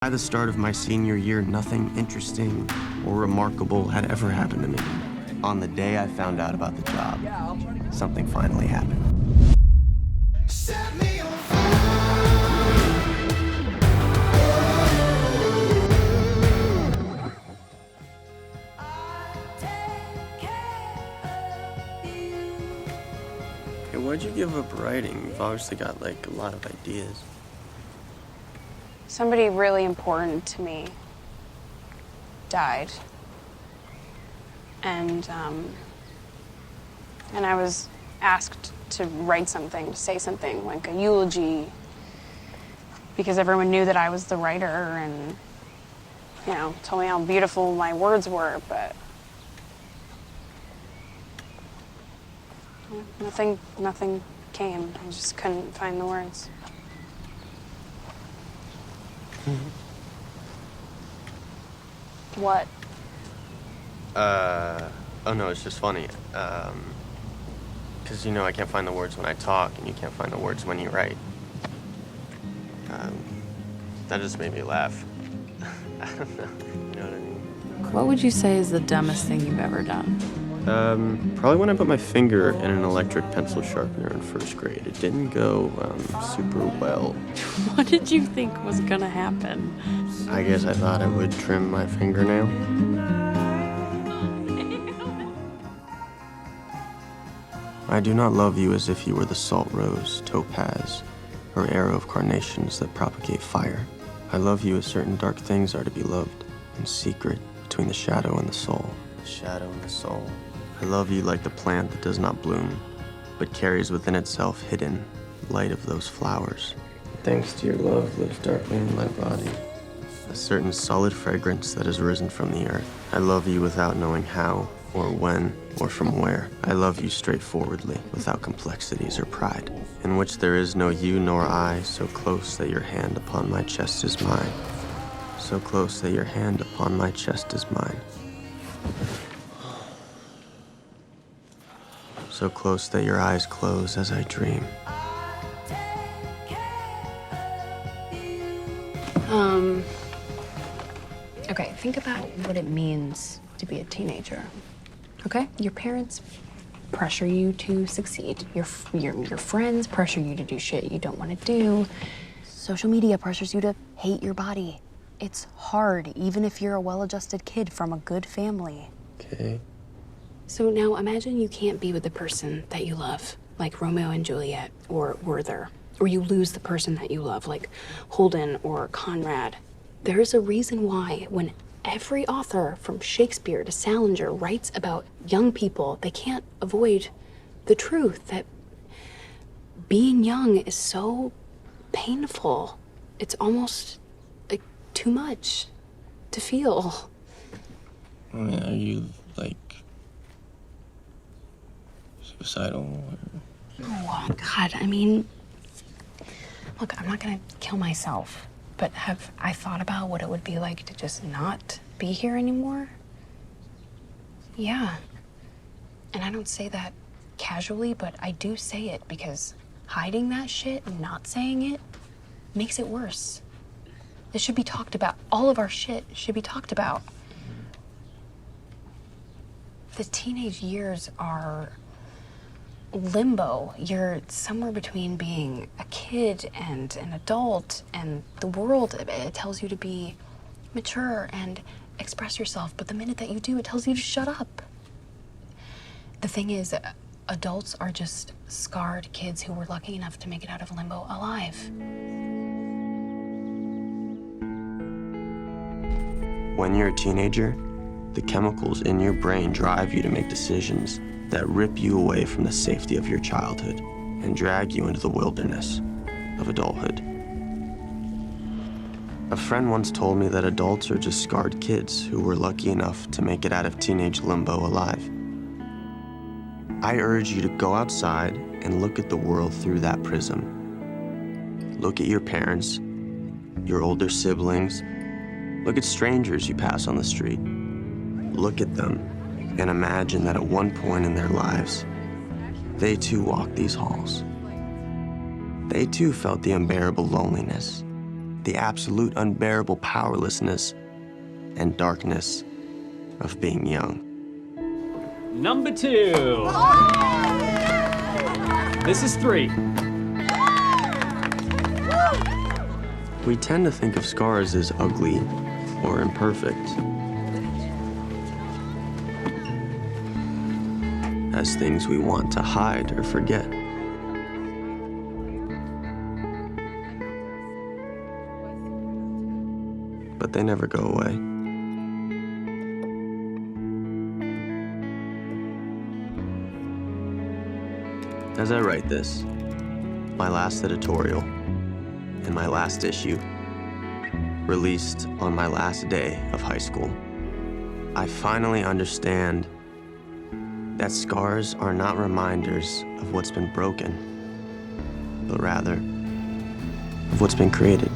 By the start of my senior year, nothing interesting or remarkable had ever happened to me. On the day I found out about the job, something finally happened. Set me on fire. Hey, why'd you give up writing? You've obviously got, like, a lot of ideas. Somebody really important to me died. And I was asked to write something, to say something, like a eulogy, because everyone knew that I was the writer and, you know, told me how beautiful my words were, but nothing came. I just couldn't find the words. What? Oh no, it's just funny. Because, you know, I can't find the words when I talk, and you can't find the words when you write. That just made me laugh. I don't know, you know what I mean? What would you say is the dumbest thing you've ever done? Probably when I put my finger in an electric pencil sharpener in first grade. It didn't go, super well. What did you think was gonna happen? I guess I thought it would trim my fingernail. I do not love you as if you were the salt rose, topaz, or arrow of carnations that propagate fire. I love you as certain dark things are to be loved, in secret, between the shadow and the soul. The shadow and the soul. I love you like the plant that does not bloom, but carries within itself hidden light of those flowers. Thanks to your love lives darkly in my body, a certain solid fragrance that has risen from the earth. I love you without knowing how, or when, or from where. I love you straightforwardly, without complexities or pride, in which there is no you nor I, so close that your hand upon my chest is mine. So close that your hand upon my chest is mine. So close that your eyes close as I dream. Okay, think about what it means to be a teenager. Okay? Your parents pressure you to succeed. Your friends pressure you to do shit you don't want to do. Social media pressures you to hate your body. It's hard, even if you're a well-adjusted kid from a good family. Okay. So now imagine you can't be with the person that you love, like Romeo and Juliet or Werther, or you lose the person that you love, like Holden or Conrad. There's a reason why when every author from Shakespeare to Salinger writes about young people, they can't avoid the truth that being young is so painful. It's almost like too much to feel. I mean, are you, like, suicidal? Oh, God, I mean, look, I'm not gonna kill myself, but have I thought about what it would be like to just not be here anymore? Yeah. And I don't say that casually, but I do say it because hiding that shit and not saying it makes it worse. It should be talked about. All of our shit should be talked about. The teenage years are limbo. You're somewhere between being a kid and an adult, and the world, it tells you to be mature and express yourself, but the minute that you do, it tells you to shut up. The thing is, adults are just scarred kids who were lucky enough to make it out of limbo alive. When you're a teenager, the chemicals in your brain drive you to make decisions that rip you away from the safety of your childhood and drag you into the wilderness of adulthood. A friend once told me that adults are just scarred kids who were lucky enough to make it out of teenage limbo alive. I urge you to go outside and look at the world through that prism. Look at your parents, your older siblings, look at strangers you pass on the street. Look at them and imagine that at one point in their lives, they too walked these halls. They too felt the unbearable loneliness, the absolute unbearable powerlessness and darkness of being young. Number 2. This is 3. We tend to think of scars as ugly or imperfect, as things we want to hide or forget. But they never go away. As I write this, my last editorial and my last issue, released on my last day of high school, I finally understand that scars are not reminders of what's been broken, but rather of what's been created.